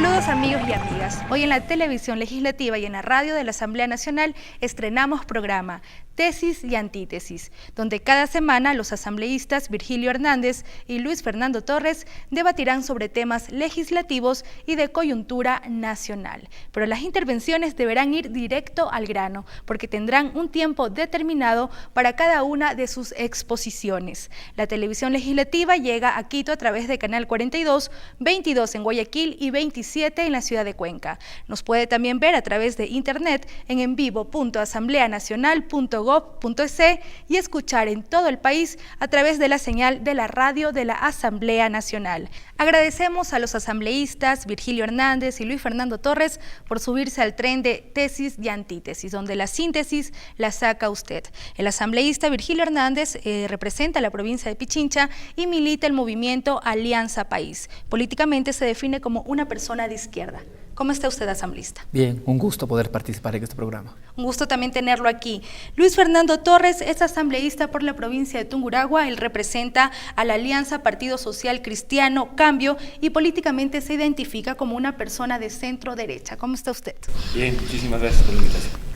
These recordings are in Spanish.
Saludos amigos y amigas. Hoy en la televisión legislativa y en la radio de la Asamblea Nacional estrenamos programa Tesis y Antítesis, donde cada semana los asambleístas Virgilio Hernández y Luis Fernando Torres debatirán sobre temas legislativos y de coyuntura nacional. Pero las intervenciones deberán ir directo al grano, porque tendrán un tiempo determinado para cada una de sus exposiciones. La televisión legislativa llega a Quito a través de Canal 42, 22 en Guayaquil y 27 en la ciudad de Cuenca. Nos puede también ver a través de internet en envivo.asambleanacional.gov.es y escuchar en todo el país a través de la señal de la radio de la Asamblea Nacional. Agradecemos a los asambleístas Virgilio Hernández y Luis Fernando Torres por subirse al tren de Tesis y Antítesis, donde la síntesis la saca usted. El asambleísta Virgilio Hernández representa a la provincia de Pichincha y milita el movimiento Alianza País. Políticamente se define como una persona de izquierda. ¿Cómo está usted, asambleísta? Bien, un gusto poder participar en este programa. Un gusto también tenerlo aquí. Luis Fernando Torres es asambleísta por la provincia de Tungurahua. Él representa a la Alianza Partido Social Cristiano Cambio y políticamente se identifica como una persona de centro derecha. ¿Cómo está usted? Bien, muchísimas gracias por la invitación.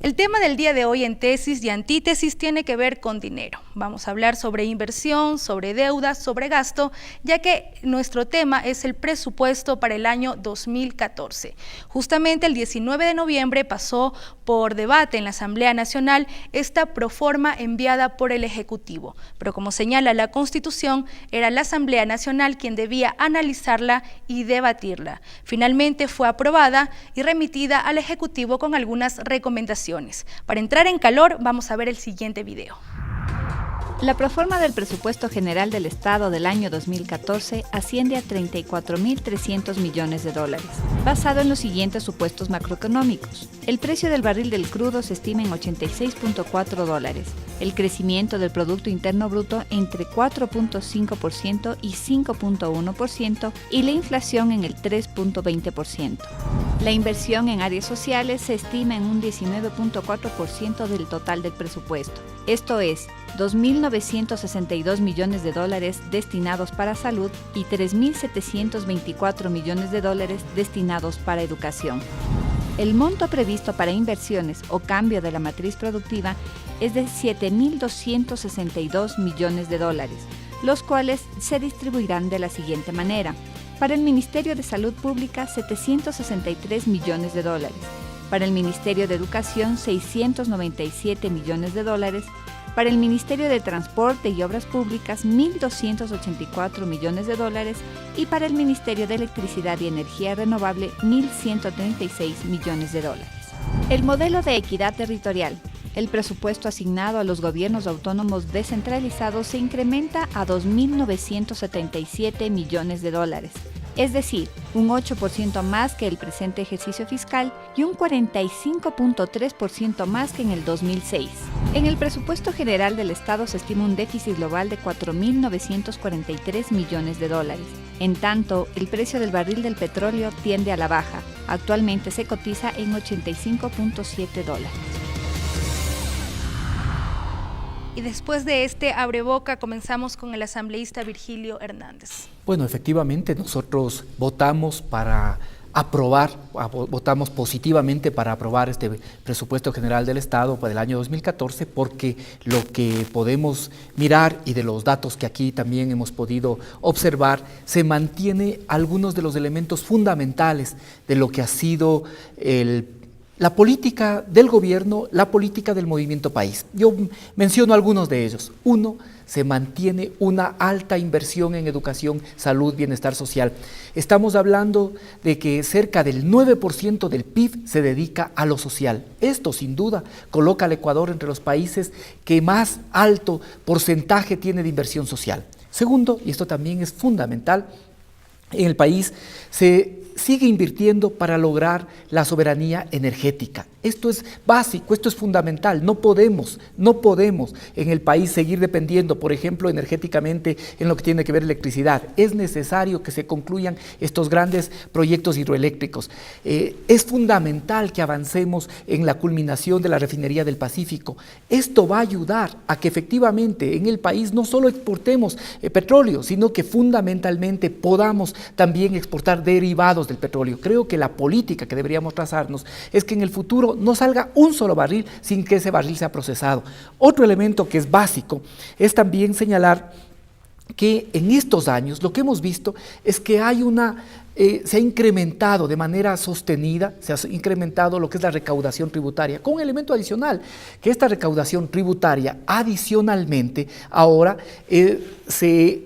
El tema del día de hoy en Tesis y Antítesis tiene que ver con dinero. Vamos a hablar sobre inversión, sobre deuda, sobre gasto, ya que nuestro tema es el presupuesto para el año 2014. Justamente el 19 de noviembre pasó por debate en la Asamblea Nacional esta proforma enviada por el Ejecutivo. Pero como señala la Constitución, era la Asamblea Nacional quien debía analizarla y debatirla. Finalmente fue aprobada y remitida al Ejecutivo con algunas recomendaciones. Para entrar en calor, vamos a ver el siguiente video. La proforma del presupuesto general del Estado del año 2014 asciende a 34.300 millones de dólares, basado en los siguientes supuestos macroeconómicos. El precio del barril del crudo se estima en 86.4 dólares, el crecimiento del Producto Interno Bruto entre 4.5% y 5.1% y la inflación en el 3.20%. La inversión en áreas sociales se estima en un 19.4% del total del presupuesto, esto es, 2.962 millones de dólares destinados para salud y 3.724 millones de dólares destinados para educación. El monto previsto para inversiones o cambio de la matriz productiva es de 7.262 millones de dólares, los cuales se distribuirán de la siguiente manera. Para el Ministerio de Salud Pública, 763 millones de dólares. Para el Ministerio de Educación, 697 millones de dólares. Para el Ministerio de Transporte y Obras Públicas, 1.284 millones de dólares. Y para el Ministerio de Electricidad y Energía Renovable, 1.136 millones de dólares. El modelo de equidad territorial. El presupuesto asignado a los gobiernos autónomos descentralizados se incrementa a 2.977 millones de dólares, es decir, un 8% más que el presente ejercicio fiscal y un 45.3% más que en el 2006. En el presupuesto general del Estado se estima un déficit global de 4.943 millones de dólares. En tanto, el precio del barril del petróleo tiende a la baja. Actualmente se cotiza en 85.7 dólares. Y después de este abreboca comenzamos con el asambleísta Virgilio Hernández. Bueno, efectivamente nosotros votamos positivamente para aprobar este presupuesto general del Estado para el año 2014 porque lo que podemos mirar y de los datos que aquí también hemos podido observar, se mantiene algunos de los elementos fundamentales de lo que ha sido la política del gobierno, la política del movimiento país. Yo menciono algunos de ellos. Uno, se mantiene una alta inversión en educación, salud, bienestar social. Estamos hablando de que cerca del 9% del PIB se dedica a lo social. Esto, sin duda, coloca al Ecuador entre los países que más alto porcentaje tiene de inversión social. Segundo, y esto también es fundamental, en el país se sigue invirtiendo para lograr la soberanía energética. Esto es básico, esto es fundamental. No podemos en el país seguir dependiendo, por ejemplo, energéticamente en lo que tiene que ver electricidad. Es necesario que se concluyan estos grandes proyectos hidroeléctricos. Es fundamental que avancemos en la culminación de la refinería del Pacífico. Esto va a ayudar a que efectivamente en el país no solo exportemos petróleo, sino que fundamentalmente podamos también exportar derivados del petróleo. Creo que la política que deberíamos trazarnos es que en el futuro no salga un solo barril sin que ese barril sea procesado. Otro elemento que es básico es también señalar que en estos años lo que hemos visto es que hay se ha incrementado de manera sostenida, se ha incrementado lo que es la recaudación tributaria, con un elemento adicional, que esta recaudación tributaria adicionalmente ahora se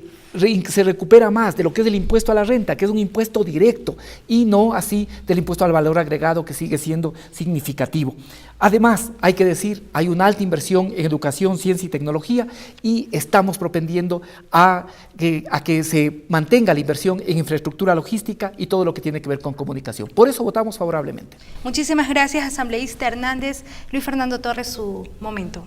recupera más de lo que es el impuesto a la renta, que es un impuesto directo, y no así del impuesto al valor agregado, que sigue siendo significativo. Además, hay que decir, hay una alta inversión en educación, ciencia y tecnología, y estamos propendiendo a que se mantenga la inversión en infraestructura logística y todo lo que tiene que ver con comunicación. Por eso votamos favorablemente. Muchísimas gracias, asambleísta Hernández. Luis Fernando Torres, su momento.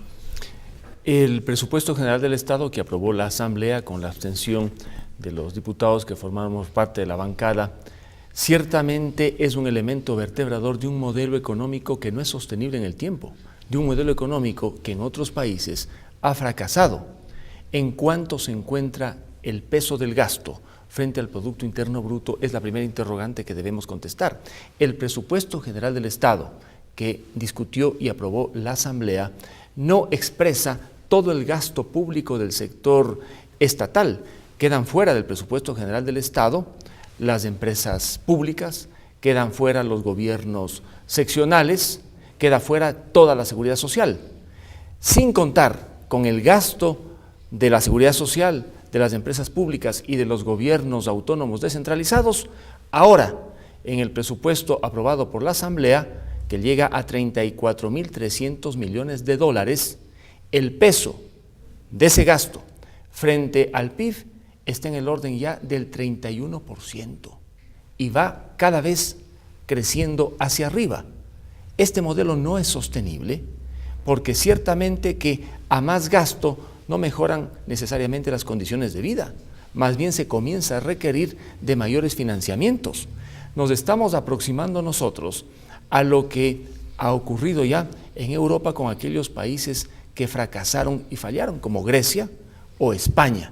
El presupuesto general del Estado que aprobó la Asamblea con la abstención de los diputados que formamos parte de la bancada, ciertamente es un elemento vertebrador de un modelo económico que no es sostenible en el tiempo, de un modelo económico que en otros países ha fracasado. En cuanto se encuentra el peso del gasto frente al Producto Interno Bruto es la primera interrogante que debemos contestar. El presupuesto general del Estado que discutió y aprobó la Asamblea no expresa todo el gasto público del sector estatal. Quedan fuera del presupuesto general del Estado las empresas públicas, quedan fuera los gobiernos seccionales, queda fuera toda la seguridad social, sin contar con el gasto de la seguridad social, de las empresas públicas y de los gobiernos autónomos descentralizados. Ahora, en el presupuesto aprobado por la Asamblea, que llega a 34.300 millones de dólares, el peso de ese gasto frente al PIB está en el orden ya del 31% y va cada vez creciendo hacia arriba. Este modelo no es sostenible porque ciertamente que a más gasto no mejoran necesariamente las condiciones de vida, más bien se comienza a requerir de mayores financiamientos. Nos estamos aproximando nosotros a lo que ha ocurrido ya en Europa con aquellos países que fracasaron y fallaron, como Grecia o España.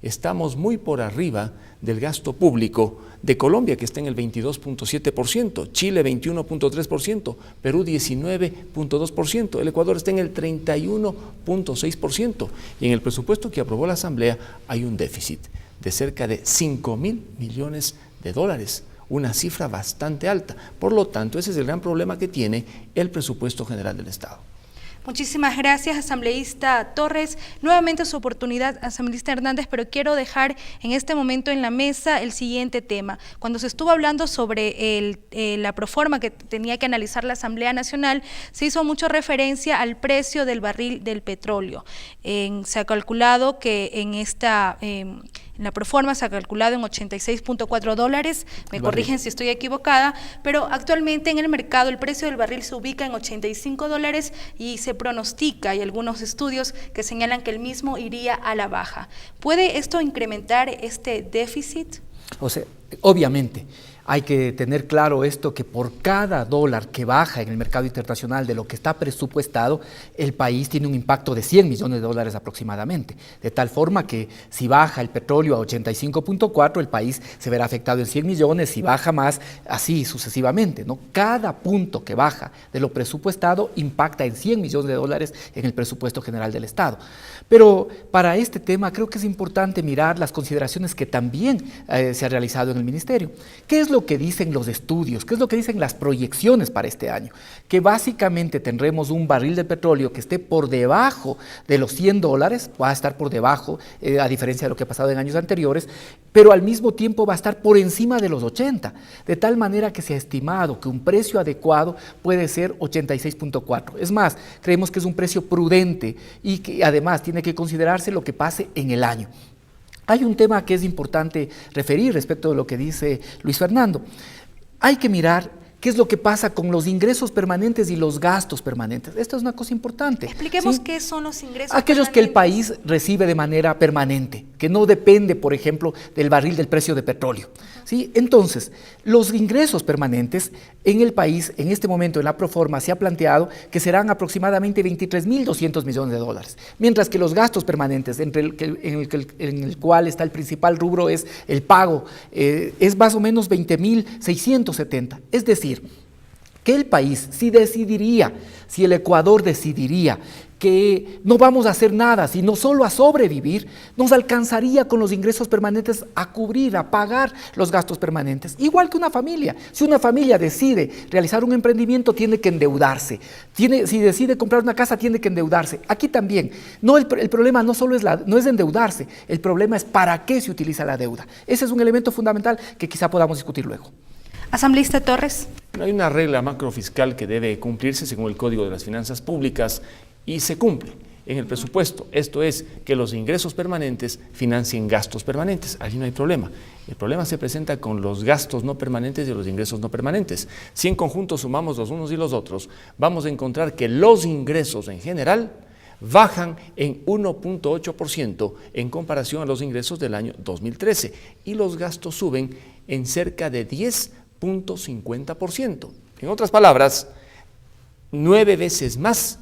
Estamos muy por arriba del gasto público de Colombia, que está en el 22.7%, Chile 21.3%, Perú 19.2%, el Ecuador está en el 31.6%, y en el presupuesto que aprobó la Asamblea hay un déficit de cerca de 5.000 millones de dólares, una cifra bastante alta. Por lo tanto, ese es el gran problema que tiene el presupuesto general del Estado. Muchísimas gracias, asambleísta Torres. Nuevamente su oportunidad, asambleísta Hernández, pero quiero dejar en este momento en la mesa el siguiente tema. Cuando se estuvo hablando sobre la proforma que tenía que analizar la Asamblea Nacional, se hizo mucho referencia al precio del barril del petróleo. Se ha calculado que en la proforma se ha calculado en $86.4, me corrigen si estoy equivocada, pero actualmente en el mercado el precio del barril se ubica en $85 y se pronostica, hay algunos estudios que señalan que el mismo iría a la baja. ¿Puede esto incrementar este déficit? O sea, obviamente. Hay que tener claro esto, que por cada dólar que baja en el mercado internacional de lo que está presupuestado, el país tiene un impacto de 100 millones de dólares aproximadamente. De tal forma que si baja el petróleo a 85.4, el país se verá afectado en 100 millones, si baja más, así sucesivamente, ¿no? Cada punto que baja de lo presupuestado impacta en 100 millones de dólares en el presupuesto general del Estado. Pero para este tema creo que es importante mirar las consideraciones que también se ha realizado en el Ministerio. ¿Qué es lo que dicen los estudios? ¿Qué es lo que dicen las proyecciones para este año? Que básicamente tendremos un barril de petróleo que esté por debajo de los $100, va a estar por debajo, a diferencia de lo que ha pasado en años anteriores, pero al mismo tiempo va a estar por encima de los 80, de tal manera que se ha estimado que un precio adecuado puede ser 86.4. Es más, creemos que es un precio prudente y que además tiene que considerarse lo que pase en el año. Hay un tema que es importante referir respecto de lo que dice Luis Fernando. Hay que mirar qué es lo que pasa con los ingresos permanentes y los gastos permanentes. Esto es una cosa importante. Expliquemos ¿sí? qué son los ingresos Aquellos permanentes. que el país recibe de manera permanente, que no depende, por ejemplo, del barril del precio de petróleo. ¿sí? Entonces, los ingresos permanentes en el país, en este momento en la Proforma se ha planteado que serán aproximadamente 23.200 millones de dólares, mientras que los gastos permanentes, en el cual está el principal rubro es el pago, es más o menos 20.670. Es decir, que el país, si el Ecuador decidiría que no vamos a hacer nada, sino solo a sobrevivir, nos alcanzaría con los ingresos permanentes a cubrir, a pagar los gastos permanentes. Igual que una familia. Si una familia decide realizar un emprendimiento, tiene que endeudarse. Si decide comprar una casa, tiene que endeudarse. Aquí también. No, el problema no solo no es endeudarse, el problema es para qué se utiliza la deuda. Ese es un elemento fundamental que quizá podamos discutir luego. Asambleísta Torres. Hay una regla macrofiscal que debe cumplirse según el Código de las Finanzas Públicas y se cumple en el presupuesto. Esto es que los ingresos permanentes financien gastos permanentes. Allí no hay problema. El problema se presenta con los gastos no permanentes y los ingresos no permanentes. Si en conjunto sumamos los unos y los otros, vamos a encontrar que los ingresos en general bajan en 1.8% en comparación a los ingresos del año 2013 y los gastos suben en cerca de 10.50%. En otras palabras, 9 veces más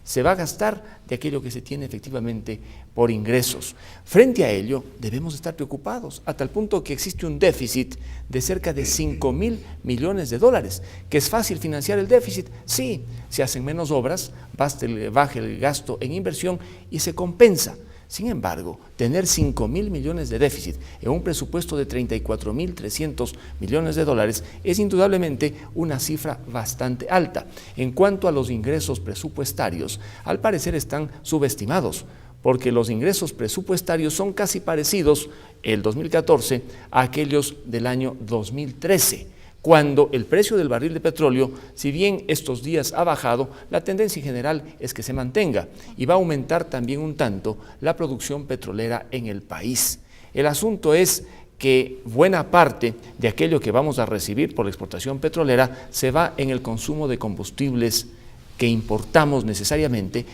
se va a gastar de aquello que se tiene efectivamente por ingresos. Frente a ello, debemos estar preocupados, a tal punto que existe un déficit de cerca de 5.000 millones de dólares. ¿Que es fácil financiar el déficit? Sí, se hacen menos obras, baja el gasto en inversión y se compensa. Sin embargo, tener 5.000 millones de déficit en un presupuesto de 34.300 millones de dólares es indudablemente una cifra bastante alta. En cuanto a los ingresos presupuestarios, al parecer están subestimados, porque los ingresos presupuestarios son casi parecidos el 2014 a aquellos del año 2013. Cuando el precio del barril de petróleo, si bien estos días ha bajado, la tendencia en general es que se mantenga y va a aumentar también un tanto la producción petrolera en el país. El asunto es que buena parte de aquello que vamos a recibir por la exportación petrolera se va en el consumo de combustibles que importamos necesariamente,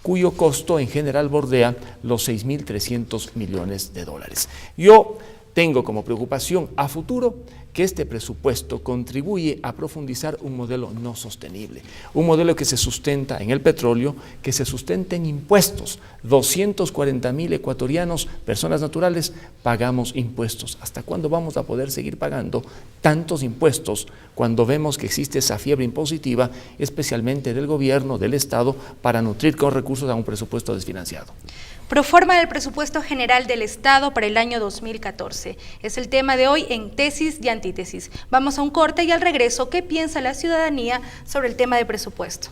cuyo costo en general bordea los 6.300 millones de dólares. Yo tengo como preocupación a futuro que este presupuesto contribuye a profundizar un modelo no sostenible, un modelo que se sustenta en el petróleo, que se sustenta en impuestos. 240.000 ecuatorianos, personas naturales, pagamos impuestos. ¿Hasta cuándo vamos a poder seguir pagando tantos impuestos cuando vemos que existe esa fiebre impositiva, especialmente del gobierno, del Estado, para nutrir con recursos a un presupuesto desfinanciado? Proforma del Presupuesto General del Estado para el año 2014. Es el tema de hoy en Tesis y Antítesis. Vamos a un corte y al regreso, ¿qué piensa la ciudadanía sobre el tema de presupuesto?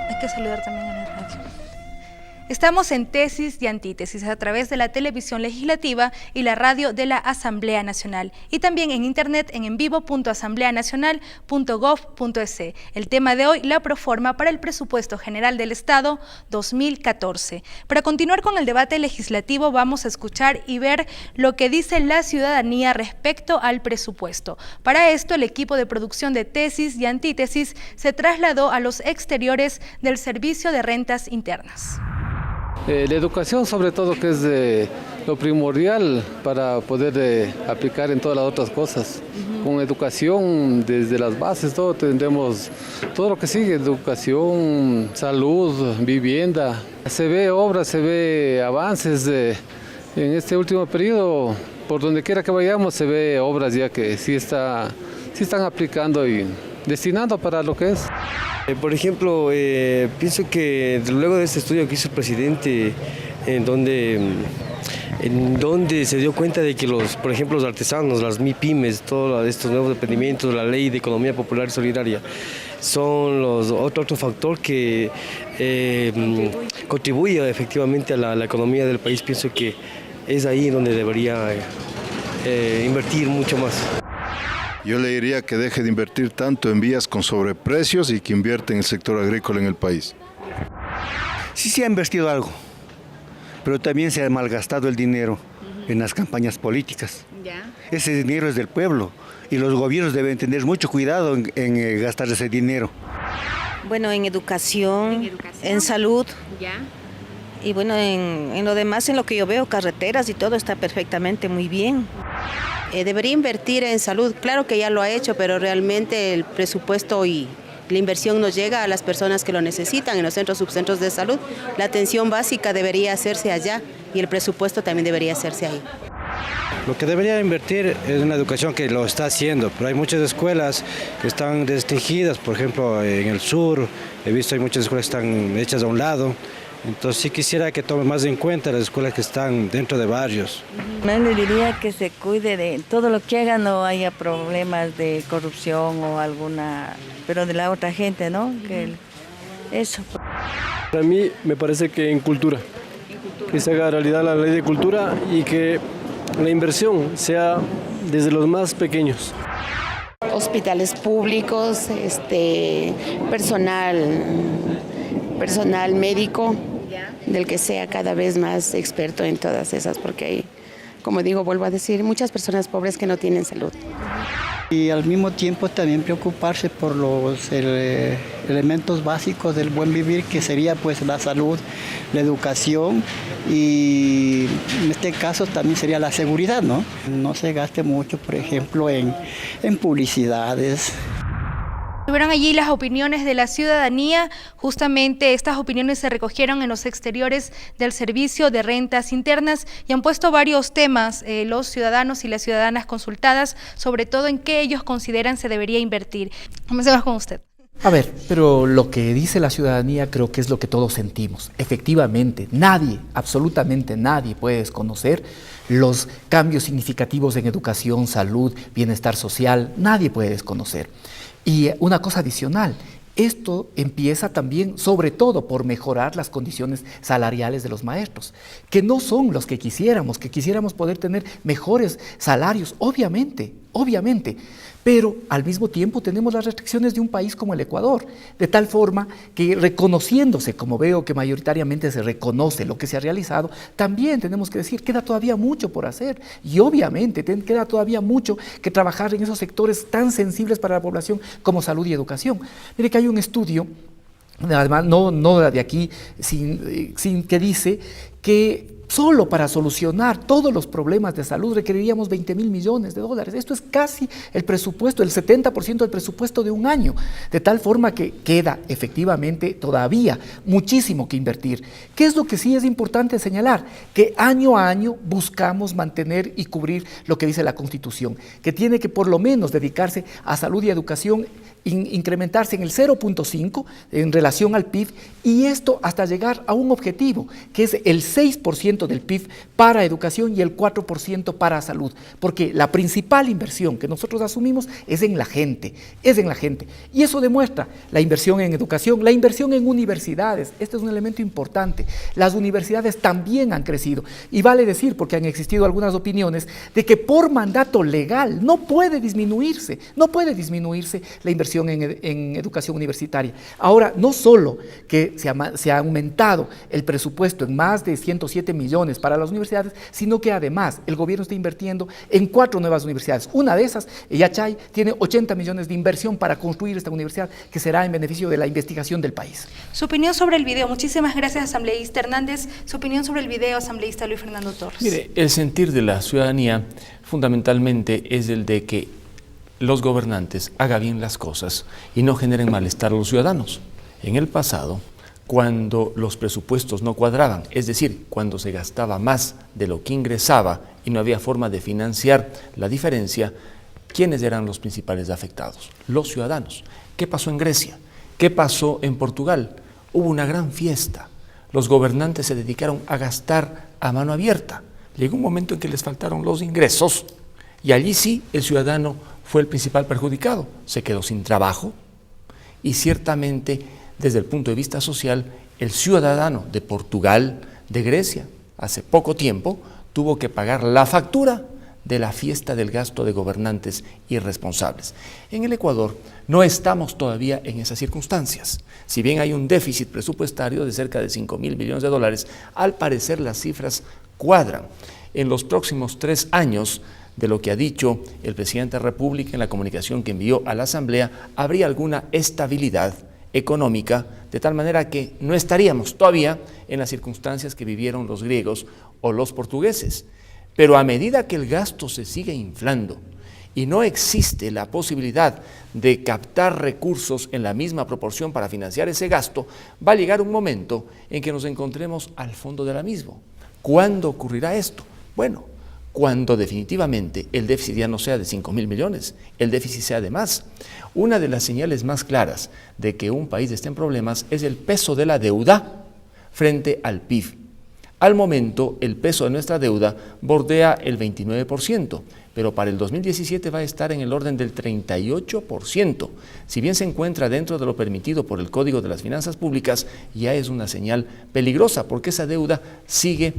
Hay que saludar también a la radio. Estamos en Tesis y Antítesis a través de la televisión legislativa y la radio de la Asamblea Nacional y también en internet en envivo.asambleanacional.gov.es. El tema de hoy, la proforma para el Presupuesto General del Estado 2014. Para continuar con el debate legislativo vamos a escuchar y ver lo que dice la ciudadanía respecto al presupuesto. Para esto el equipo de producción de Tesis y Antítesis se trasladó a los exteriores del Servicio de Rentas Internas. La educación sobre todo, que es lo primordial para poder aplicar en todas las otras cosas. Con educación desde las bases todo tendremos todo lo que sigue: educación, salud, vivienda. Se ve obras, se ve avances en este último periodo. Por donde quiera que vayamos se ve obras ya que sí están aplicando y destinando para lo que es. Por ejemplo, pienso que luego de este estudio que hizo el presidente, en donde se dio cuenta de que por ejemplo, los artesanos, las MIPYMES, todos estos nuevos emprendimientos, la ley de economía popular y solidaria, son otro factor que contribuye efectivamente a la economía del país. Pienso que es ahí donde debería invertir mucho más. Yo le diría que deje de invertir tanto en vías con sobreprecios y que invierta en el sector agrícola en el país. Sí se ha invertido algo, pero también se ha malgastado el dinero en las campañas políticas. Ese dinero es del pueblo y los gobiernos deben tener mucho cuidado en gastar ese dinero. Bueno, en educación, en salud. Y bueno, en lo demás, en lo que yo veo, carreteras y todo está perfectamente muy bien. Debería invertir en salud, claro que ya lo ha hecho, pero realmente el presupuesto y la inversión no llega a las personas que lo necesitan en los centros, subcentros de salud. La atención básica debería hacerse allá y el presupuesto también debería hacerse ahí. Lo que debería invertir es una educación que lo está haciendo, pero hay muchas escuelas que están restringidas, por ejemplo en el sur, he visto hay muchas escuelas que están hechas a un lado, entonces sí quisiera que tome más en cuenta las escuelas que están dentro de barrios. No le diría que se cuide de todo lo que haga, no haya problemas de corrupción o alguna, pero de la otra gente, ¿no? Eso. Para mí me parece que en cultura, que se haga realidad la ley de cultura y que la inversión sea desde los más pequeños. Hospitales públicos, personal médico, del que sea cada vez más experto en todas esas, porque hay, como digo, vuelvo a decir, muchas personas pobres que no tienen salud. Y al mismo tiempo también preocuparse por los elementos básicos del buen vivir, que sería pues la salud, la educación y en este caso también sería la seguridad, ¿no? No se gaste mucho, por ejemplo, en publicidades. Estuvieron allí las opiniones de la ciudadanía. Justamente estas opiniones se recogieron en los exteriores del Servicio de Rentas Internas y han puesto varios temas los ciudadanos y las ciudadanas consultadas, sobre todo en qué ellos consideran se debería invertir. Comencemos con usted. A ver, pero lo que dice la ciudadanía creo que es lo que todos sentimos. Efectivamente, nadie, absolutamente nadie puede desconocer los cambios significativos en educación, salud, bienestar social. Nadie puede desconocer. Y una cosa adicional, esto empieza también, sobre todo, por mejorar las condiciones salariales de los maestros, que no son los que quisiéramos poder tener mejores salarios, obviamente, pero al mismo tiempo tenemos las restricciones de un país como el Ecuador, de tal forma que reconociéndose, como veo que mayoritariamente se reconoce lo que se ha realizado, también tenemos que decir, queda todavía mucho por hacer y obviamente queda todavía mucho que trabajar en esos sectores tan sensibles para la población como salud y educación. Mire que hay un estudio, además no de aquí, sin que dice que solo para solucionar todos los problemas de salud requeriríamos 20.000 millones de dólares. Esto es casi el presupuesto, el 70% del presupuesto de un año, de tal forma que queda efectivamente todavía muchísimo que invertir. ¿Qué es lo que sí es importante señalar? Que año a año buscamos mantener y cubrir lo que dice la Constitución, que tiene que por lo menos dedicarse a salud y educación, incrementarse en el 0.5 en relación al PIB, y esto hasta llegar a un objetivo que es el 6% del PIB para educación y el 4% para salud, porque la principal inversión que nosotros asumimos es en la gente, y eso demuestra la inversión en educación, la inversión en universidades. Este es un elemento importante. Las universidades también han crecido, y vale decir, porque han existido algunas opiniones, de que por mandato legal no puede disminuirse la inversión en educación universitaria. Ahora, no solo que se ha aumentado el presupuesto en más de 107 millones para las universidades, sino que además el gobierno está invirtiendo en 4 nuevas universidades. Una de esas, Yachay, tiene 80 millones de inversión para construir esta universidad que será en beneficio de la investigación del país. Su opinión sobre el video. Muchísimas gracias, asambleísta Hernández. Su opinión sobre el video, asambleísta Luis Fernando Torres. Mire, el sentir de la ciudadanía fundamentalmente es el de que los gobernantes hagan bien las cosas y no generen malestar a los ciudadanos. En el pasado, cuando los presupuestos no cuadraban, es decir, cuando se gastaba más de lo que ingresaba y no había forma de financiar la diferencia, ¿quiénes eran los principales afectados? Los ciudadanos. ¿Qué pasó en Grecia? ¿Qué pasó en Portugal? Hubo una gran fiesta. Los gobernantes se dedicaron a gastar a mano abierta. Llegó un momento en que les faltaron los ingresos y allí sí el ciudadano fue el principal perjudicado. Se quedó sin trabajo y ciertamente desde el punto de vista social, el ciudadano de Portugal, de Grecia, hace poco tiempo, tuvo que pagar la factura de la fiesta del gasto de gobernantes irresponsables. En el Ecuador no estamos todavía en esas circunstancias. Si bien hay un déficit presupuestario de cerca de 5.000 millones de dólares, al parecer las cifras cuadran. En los próximos 3 años, de lo que ha dicho el presidente de la República en la comunicación que envió a la Asamblea, habría alguna estabilidad económica, de tal manera que no estaríamos todavía en las circunstancias que vivieron los griegos o los portugueses. Pero a medida que el gasto se sigue inflando y no existe la posibilidad de captar recursos en la misma proporción para financiar ese gasto, va a llegar un momento en que nos encontremos al fondo de la misma. ¿Cuándo ocurrirá esto? Bueno, cuando definitivamente el déficit ya no sea de 5.000 millones, el déficit sea de más. Una de las señales más claras de que un país esté en problemas es el peso de la deuda frente al PIB. Al momento, el peso de nuestra deuda bordea el 29%, pero para el 2017 va a estar en el orden del 38%. Si bien se encuentra dentro de lo permitido por el Código de las Finanzas Públicas, ya es una señal peligrosa porque esa deuda sigue,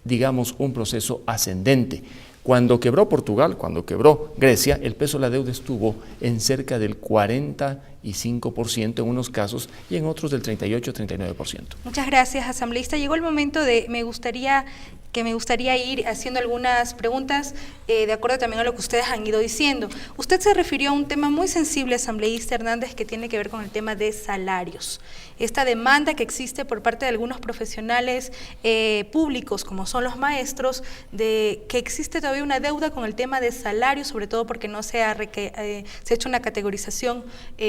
digamos, un proceso ascendente. Cuando quebró Portugal, cuando quebró Grecia, el peso de la deuda estuvo en cerca del 45% en unos casos y en otros del 38-39%. Muchas gracias, asambleísta. Llegó el momento de, me gustaría ir haciendo algunas preguntas de acuerdo también a lo que ustedes han ido diciendo. Usted se refirió a un tema muy sensible, asambleísta Hernández, que tiene que ver con el tema de salarios. Esta demanda que existe por parte de algunos profesionales públicos, como son los maestros, de que existe todavía una deuda con el tema de salarios, sobre todo porque no se ha hecho una categorización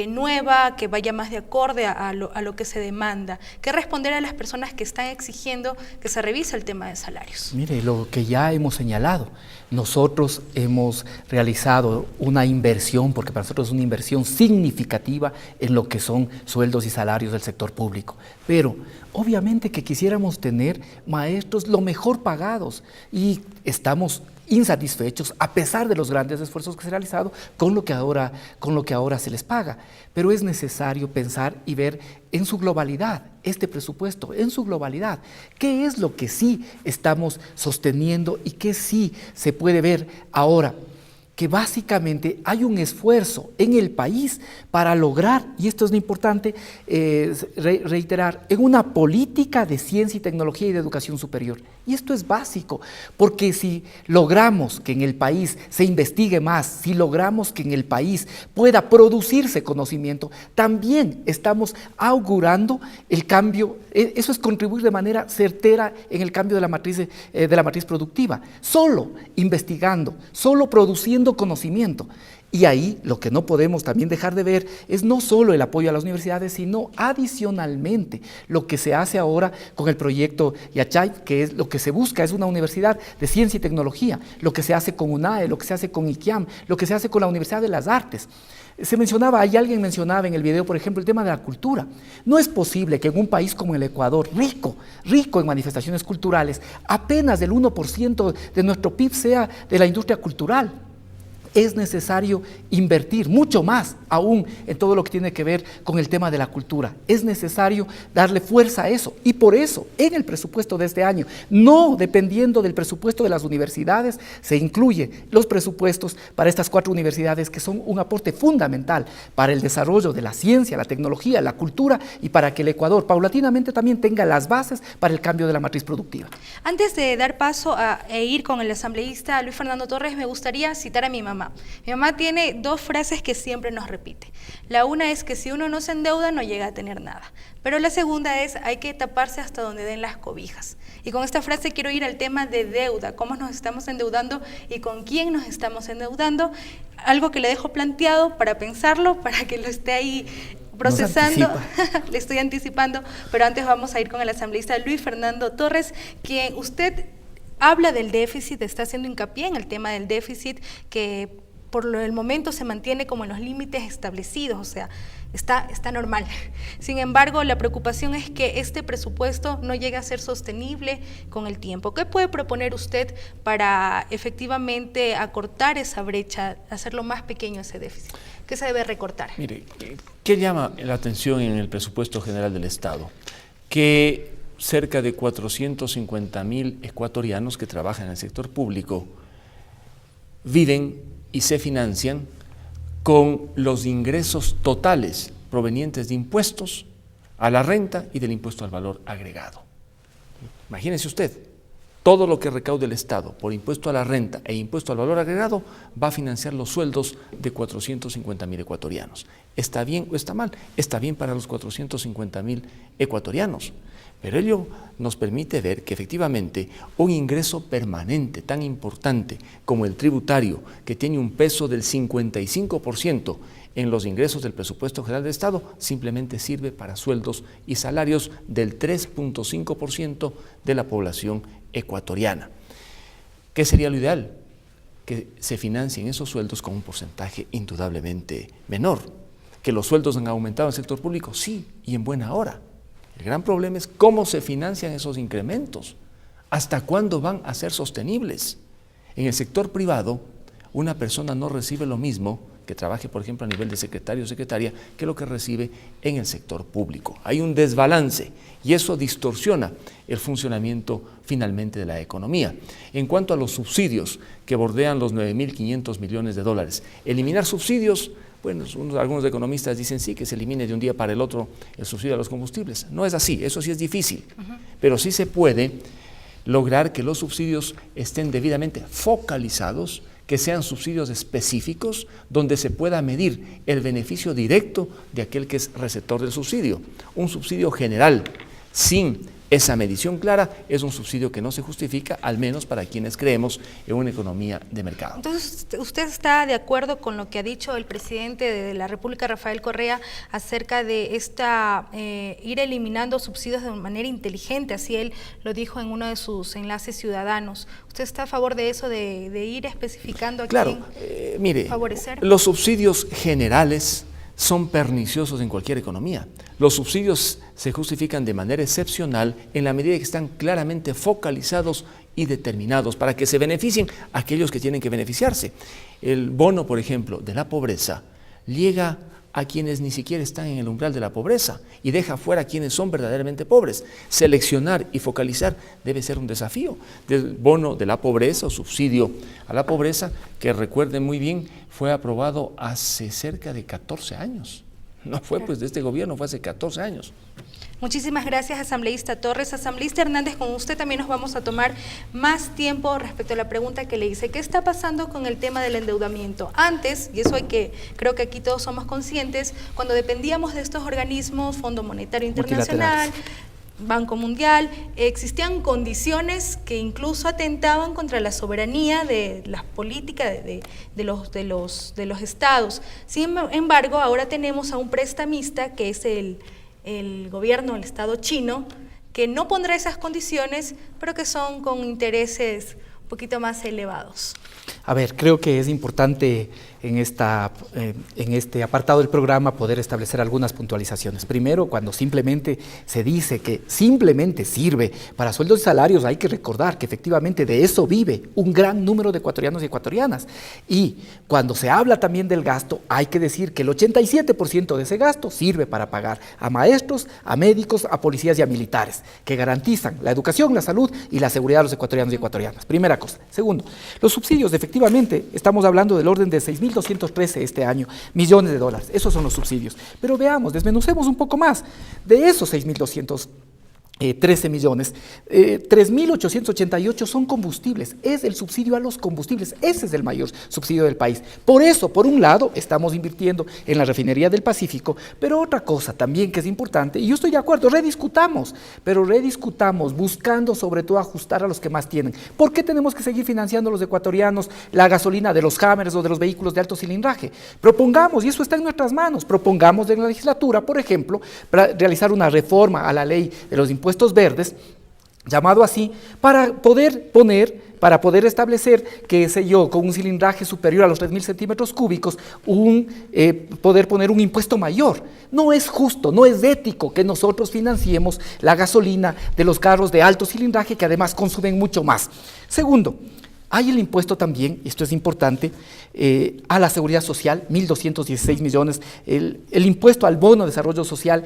nueva que vaya más de acorde a lo que se demanda. ¿Qué responder a las personas que están exigiendo que se revise el tema de salarios? Mire, lo que ya hemos señalado, nosotros hemos realizado una inversión, porque para nosotros es una inversión significativa en lo que son sueldos y salarios del sector público, pero obviamente que quisiéramos tener maestros lo mejor pagados y estamos insatisfechos a pesar de los grandes esfuerzos que se han realizado con lo que ahora se les paga. Pero es necesario pensar y ver en su globalidad, este presupuesto, en su globalidad, qué es lo que sí estamos sosteniendo y qué sí se puede ver ahora. Que básicamente hay un esfuerzo en el país para lograr, y esto es lo importante reiterar, en una política de ciencia y tecnología y de educación superior. Y esto es básico, porque si logramos que en el país se investigue más, si logramos que en el país pueda producirse conocimiento, también estamos augurando el cambio, eso es contribuir de manera certera en el cambio de la matriz productiva. Solo investigando, solo produciendo conocimiento. Y ahí lo que no podemos también dejar de ver es no solo el apoyo a las universidades, sino adicionalmente lo que se hace ahora con el proyecto Yachay, que es lo que se busca, es una universidad de ciencia y tecnología, lo que se hace con UNAE, lo que se hace con IQIAM, lo que se hace con la Universidad de las Artes. Se mencionaba, alguien mencionaba en el video, por ejemplo, el tema de la cultura. No es posible que en un país como el Ecuador, rico en manifestaciones culturales, apenas el 1% de nuestro PIB sea de la industria cultural. Es necesario invertir mucho más aún en todo lo que tiene que ver con el tema de la cultura. Es necesario darle fuerza a eso y por eso en el presupuesto de este año, no dependiendo del presupuesto de las universidades, se incluye los presupuestos para estas 4 universidades que son un aporte fundamental para el desarrollo de la ciencia, la tecnología, la cultura y para que el Ecuador paulatinamente también tenga las bases para el cambio de la matriz productiva. Antes de dar paso e ir con el asambleísta Luis Fernando Torres, me gustaría citar a mi mamá. Mi mamá tiene 2 frases que siempre nos repite. La una es que si uno no se endeuda no llega a tener nada. Pero la segunda es hay que taparse hasta donde den las cobijas. Y con esta frase quiero ir al tema de deuda, cómo nos estamos endeudando y con quién nos estamos endeudando. Algo que le dejo planteado para pensarlo, para que lo esté ahí procesando, le estoy anticipando, pero antes vamos a ir con el asambleísta Luis Fernando Torres, quien usted habla del déficit, está haciendo hincapié en el tema del déficit que por el momento se mantiene como en los límites establecidos, o sea, está normal. Sin embargo, la preocupación es que este presupuesto no llegue a ser sostenible con el tiempo. ¿Qué puede proponer usted para efectivamente acortar esa brecha, hacerlo más pequeño ese déficit? ¿Qué se debe recortar? Mire, ¿qué llama la atención en el presupuesto general del Estado? Que cerca de 450.000 ecuatorianos que trabajan en el sector público viven y se financian con los ingresos totales provenientes de impuestos a la renta y del impuesto al valor agregado. Imagínese usted, todo lo que recaude el Estado por impuesto a la renta e impuesto al valor agregado va a financiar los sueldos de 450.000 ecuatorianos. ¿Está bien o está mal? Está bien para los 450.000 ecuatorianos, pero ello nos permite ver que efectivamente un ingreso permanente tan importante como el tributario, que tiene un peso del 55% en los ingresos del presupuesto general del Estado, simplemente sirve para sueldos y salarios del 3.5% de la población ecuatoriana. ¿Qué sería lo ideal? Que se financien esos sueldos con un porcentaje indudablemente menor. ¿Que los sueldos han aumentado en el sector público? Sí, y en buena hora. El gran problema es cómo se financian esos incrementos, hasta cuándo van a ser sostenibles. En el sector privado, una persona no recibe lo mismo que trabaje, por ejemplo, a nivel de secretario o secretaria, que lo que recibe en el sector público. Hay un desbalance y eso distorsiona el funcionamiento finalmente de la economía. En cuanto a los subsidios que bordean los 9.500 millones de dólares, eliminar subsidios, bueno, algunos economistas dicen sí, que se elimine de un día para el otro el subsidio a los combustibles. No es así, eso sí es difícil, pero sí se puede lograr que los subsidios estén debidamente focalizados, que sean subsidios específicos donde se pueda medir el beneficio directo de aquel que es receptor del subsidio. Un subsidio general sin esa medición clara es un subsidio que no se justifica, al menos para quienes creemos en una economía de mercado. Entonces, ¿usted está de acuerdo con lo que ha dicho el presidente de la República, Rafael Correa, acerca de ir eliminando subsidios de manera inteligente? Así él lo dijo en uno de sus enlaces ciudadanos. ¿Usted está a favor de eso, de ir especificando a quién mire, favorecer? Los subsidios generales son perniciosos en cualquier economía. Los subsidios se justifican de manera excepcional en la medida que están claramente focalizados y determinados para que se beneficien a aquellos que tienen que beneficiarse. El bono, por ejemplo, de la pobreza llega a quienes ni siquiera están en el umbral de la pobreza y deja fuera a quienes son verdaderamente pobres. Seleccionar y focalizar debe ser un desafío. Del bono de la pobreza o subsidio a la pobreza, que recuerden muy bien, fue aprobado hace cerca de 14 años. No fue pues de este gobierno, fue hace 14 años. Muchísimas gracias, asambleísta Torres. Asambleísta Hernández, con usted también nos vamos a tomar más tiempo respecto a la pregunta que le hice. ¿Qué está pasando con el tema del endeudamiento? Antes, y eso creo que aquí todos somos conscientes, cuando dependíamos de estos organismos, Fondo Monetario Internacional, Banco Mundial, existían condiciones que incluso atentaban contra la soberanía de las políticas de los estados. Sin embargo, ahora tenemos a un prestamista que es el gobierno del Estado chino, que no pondrá esas condiciones, pero que son con intereses un poquito más elevados. A ver, creo que es importante en este apartado del programa poder establecer algunas puntualizaciones. Primero, cuando simplemente se dice que simplemente sirve para sueldos y salarios, hay que recordar que efectivamente de eso vive un gran número de ecuatorianos y ecuatorianas. Y cuando se habla también del gasto, hay que decir que el 87% de ese gasto sirve para pagar a maestros, a médicos, a policías y a militares, que garantizan la educación, la salud y la seguridad de los ecuatorianos y ecuatorianas. Primera cosa. Segundo, los subsidios, efectivamente, estamos hablando del orden de 6.213 este año, millones de dólares. Esos son los subsidios. Pero veamos, desmenucemos un poco más. De esos 6.213 millones, 3.888 son combustibles, es el subsidio a los combustibles, ese es el mayor subsidio del país. Por eso, por un lado, estamos invirtiendo en la refinería del Pacífico, pero otra cosa también que es importante, y yo estoy de acuerdo, rediscutamos buscando sobre todo ajustar a los que más tienen. ¿Por qué tenemos que seguir financiando a los ecuatorianos la gasolina de los Hammers o de los vehículos de alto cilindraje? Propongamos, y eso está en nuestras manos, propongamos en la legislatura, por ejemplo, para realizar una reforma a la ley de los impuestos verdes, llamado así, para poder establecer, qué sé yo, con un cilindraje superior a los 3.000 centímetros cúbicos, poder poner un impuesto mayor. No es justo, no es ético que nosotros financiemos la gasolina de los carros de alto cilindraje que además consumen mucho más. Segundo, Hay el impuesto también, esto es importante, a la seguridad social, 1.216 millones. El impuesto al bono de desarrollo social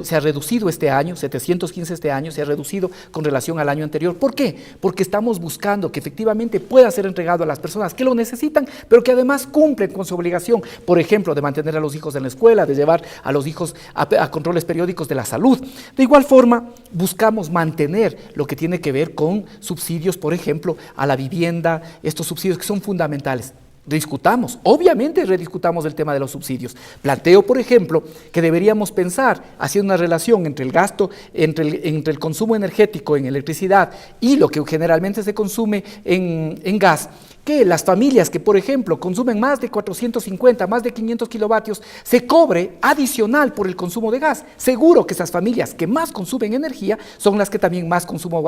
se ha reducido este año, 715 este año, se ha reducido con relación al año anterior. ¿Por qué? Porque estamos buscando que efectivamente pueda ser entregado a las personas que lo necesitan, pero que además cumplen con su obligación, por ejemplo, de mantener a los hijos en la escuela, de llevar a los hijos a controles periódicos de la salud. De igual forma, buscamos mantener lo que tiene que ver con subsidios, por ejemplo, a la vivienda, estos subsidios que son fundamentales. Discutamos, obviamente rediscutamos el tema de los subsidios. Planteo, por ejemplo, que deberíamos pensar haciendo una relación entre el gasto, entre el consumo energético en electricidad y lo que generalmente se consume en gas, que las familias que, por ejemplo, consumen más de 450, más de 500 kilovatios, se cobre adicional por el consumo de gas. Seguro que esas familias que más consumen energía son las que también más consumo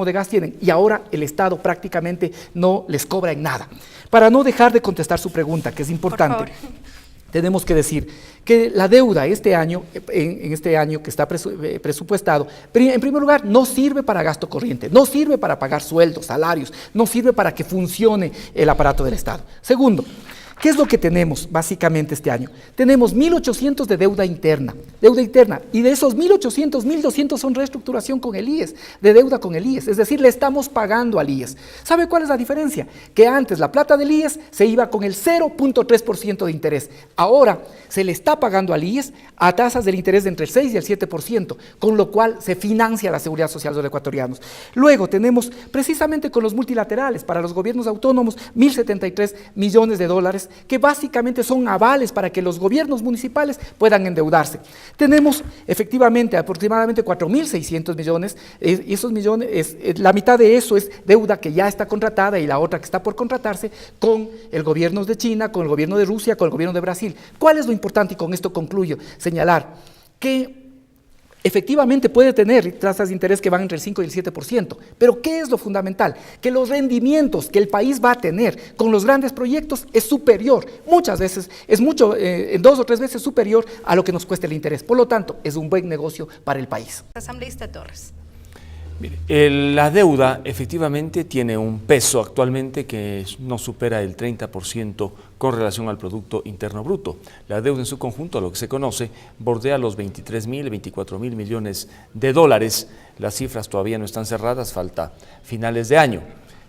de gas tienen, y ahora el Estado prácticamente no les cobra en nada. Para no dejar de contestar su pregunta, que es importante, tenemos que decir que la deuda este año, en este año que está presupuestado, en primer lugar, no sirve para gasto corriente, no sirve para pagar sueldos, salarios, no sirve para que funcione el aparato del Estado. Segundo, ¿qué es lo que tenemos básicamente este año? Tenemos 1.800 de deuda interna, y de esos 1.800, 1.200 son reestructuración con el IES, de deuda con el IES, es decir, le estamos pagando al IES. ¿Sabe cuál es la diferencia? Que antes la plata del IES se iba con el 0.3% de interés, ahora se le está pagando al IES a tasas del interés de entre el 6 y el 7%, con lo cual se financia la seguridad social de los ecuatorianos. Luego tenemos, precisamente con los multilaterales, para los gobiernos autónomos, 1.073 millones de dólares, que básicamente son avales para que los gobiernos municipales puedan endeudarse. Tenemos efectivamente aproximadamente 4.600 millones, y esos millones, la mitad de eso es deuda que ya está contratada y la otra que está por contratarse con el gobierno de China, con el gobierno de Rusia, con el gobierno de Brasil. ¿Cuál es lo importante? Y con esto concluyo, señalar que efectivamente puede tener tasas de interés que van entre el 5 y el 7%, pero ¿qué es lo fundamental? Que los rendimientos que el país va a tener con los grandes proyectos es superior, muchas veces, es mucho, 2 o 3 veces superior a lo que nos cuesta el interés. Por lo tanto, es un buen negocio para el país. Asambleísta Torres. Mire, la deuda efectivamente tiene un peso actualmente que no supera el 30% con relación al Producto Interno Bruto. La deuda en su conjunto, a lo que se conoce, bordea los 23.000, 24.000 millones de dólares. Las cifras todavía no están cerradas, falta finales de año.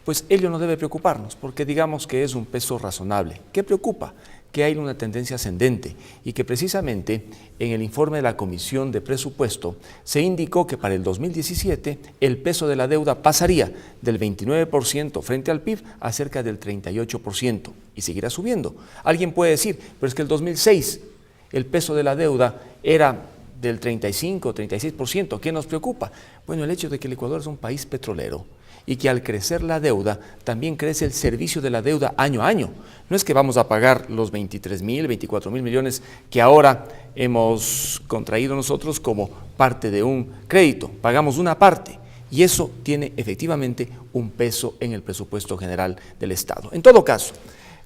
Pues ello no debe preocuparnos, porque digamos que es un peso razonable. ¿Qué preocupa? Que hay una tendencia ascendente y que precisamente en el informe de la Comisión de Presupuesto se indicó que para el 2017 el peso de la deuda pasaría del 29% frente al PIB a cerca del 38% y seguirá subiendo. Alguien puede decir, pero es que el 2006 el peso de la deuda era del 35, 36%, ¿qué nos preocupa? Bueno, el hecho de que el Ecuador es un país petrolero y que al crecer la deuda, también crece el servicio de la deuda año a año. No es que vamos a pagar los 23.000, 24.000 millones que ahora hemos contraído nosotros como parte de un crédito, pagamos una parte y eso tiene efectivamente un peso en el presupuesto general del Estado. En todo caso,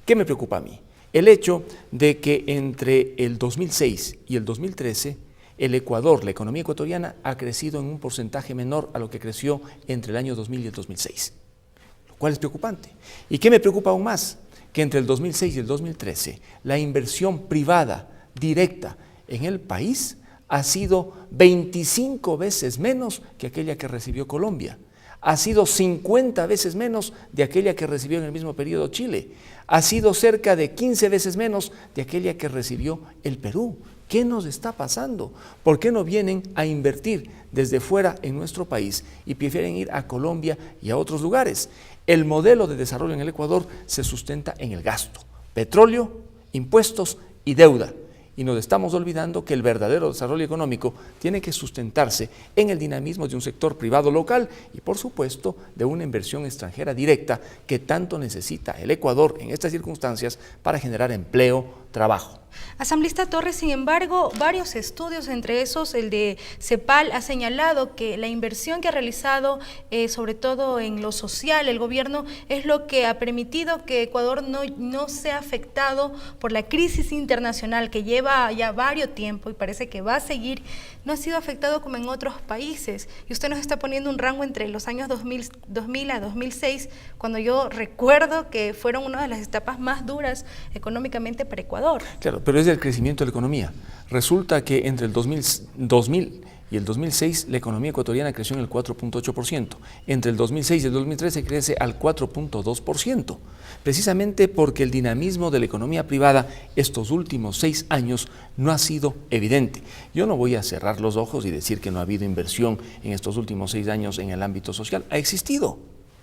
¿qué me preocupa a mí? El hecho de que entre el 2006 y el 2013 el Ecuador, la economía ecuatoriana, ha crecido en un porcentaje menor a lo que creció entre el año 2000 y el 2006, lo cual es preocupante. ¿Y qué me preocupa aún más? Que entre el 2006 y el 2013 la inversión privada directa en el país ha sido 25 veces menos que aquella que recibió Colombia, ha sido 50 veces menos de aquella que recibió en el mismo periodo Chile, ha sido cerca de 15 veces menos de aquella que recibió el Perú. ¿Qué nos está pasando? ¿Por qué no vienen a invertir desde fuera en nuestro país y prefieren ir a Colombia y a otros lugares? El modelo de desarrollo en el Ecuador se sustenta en el gasto, petróleo, impuestos y deuda. Y nos estamos olvidando que el verdadero desarrollo económico tiene que sustentarse en el dinamismo de un sector privado local y, por supuesto, de una inversión extranjera directa que tanto necesita el Ecuador en estas circunstancias para generar empleo, trabajo. Asambleísta Torres, sin embargo, varios estudios, entre esos el de CEPAL, ha señalado que la inversión que ha realizado, sobre todo en lo social, el gobierno, es lo que ha permitido que Ecuador no sea afectado por la crisis internacional que lleva ya varios tiempo y parece que va a seguir. No ha sido afectado como en otros países. Y usted nos está poniendo un rango entre los años 2000 a 2006, cuando yo recuerdo que fueron una de las etapas más duras económicamente para Ecuador. Claro, pero es del crecimiento de la economía. Resulta que entre el 2000 y el 2006 la economía ecuatoriana creció en el 4.8%. Entre el 2006 y el 2013 crece al 4.2%. Precisamente porque el dinamismo de la economía privada estos últimos 6 años no ha sido evidente. Yo no voy a cerrar los ojos y decir que no ha habido inversión en estos últimos 6 años en el ámbito social. Ha existido,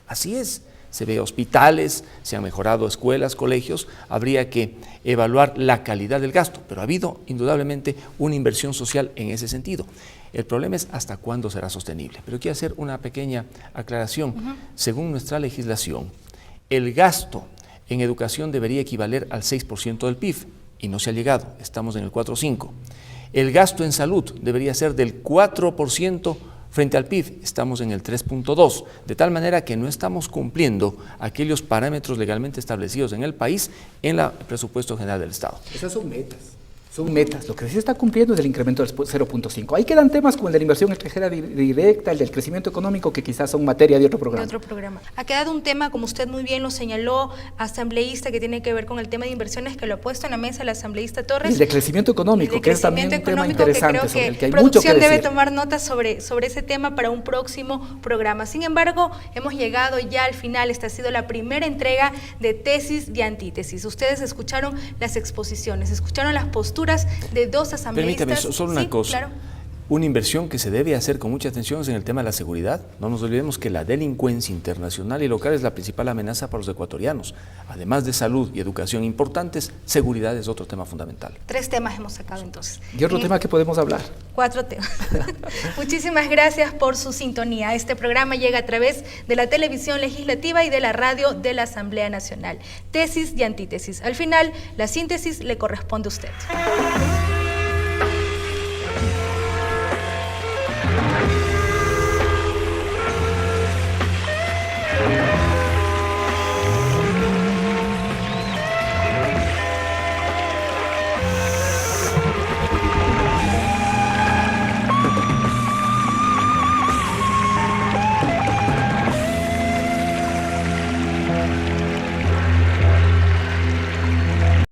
así es. Se ve hospitales, se han mejorado escuelas, colegios, habría que evaluar la calidad del gasto, pero ha habido indudablemente una inversión social en ese sentido. El problema es hasta cuándo será sostenible. Pero quiero hacer una pequeña aclaración. Según nuestra legislación, el gasto en educación debería equivaler al 6% del PIB y no se ha llegado, estamos en el 4,5%. El gasto en salud debería ser del 4% frente al PIB, estamos en el 3.2%, de tal manera que no estamos cumpliendo aquellos parámetros legalmente establecidos en el país en el presupuesto general del Estado. Esas son metas. Son metas, lo que sí está cumpliendo es el incremento del 0.5. Ahí quedan temas como el de la inversión extranjera directa, el del crecimiento económico, que quizás son materia de otro programa. Ha quedado un tema, como usted muy bien lo señaló, asambleísta, que tiene que ver con el tema de inversiones, que lo ha puesto en la mesa el asambleísta Torres. El de crecimiento económico, que es también un tema interesante, sobre el que hay mucho que decir. Producción debe tomar nota sobre ese tema para un próximo programa. Sin embargo, hemos llegado ya al final. Esta ha sido la primera entrega de Tesis y Antítesis. Ustedes escucharon las exposiciones, escucharon las posturas de dos asambleístas. Permítame, solo una cosa. Claro. Una inversión que se debe hacer con mucha atención es en el tema de la seguridad. No nos olvidemos que la delincuencia internacional y local es la principal amenaza para los ecuatorianos. Además de salud y educación importantes, seguridad es otro tema fundamental. 3 temas hemos sacado entonces. ¿Y otro tema que podemos hablar? 4 temas. Muchísimas gracias por su sintonía. Este programa llega a través de la televisión legislativa y de la radio de la Asamblea Nacional. Tesis y Antítesis. Al final, la síntesis le corresponde a usted.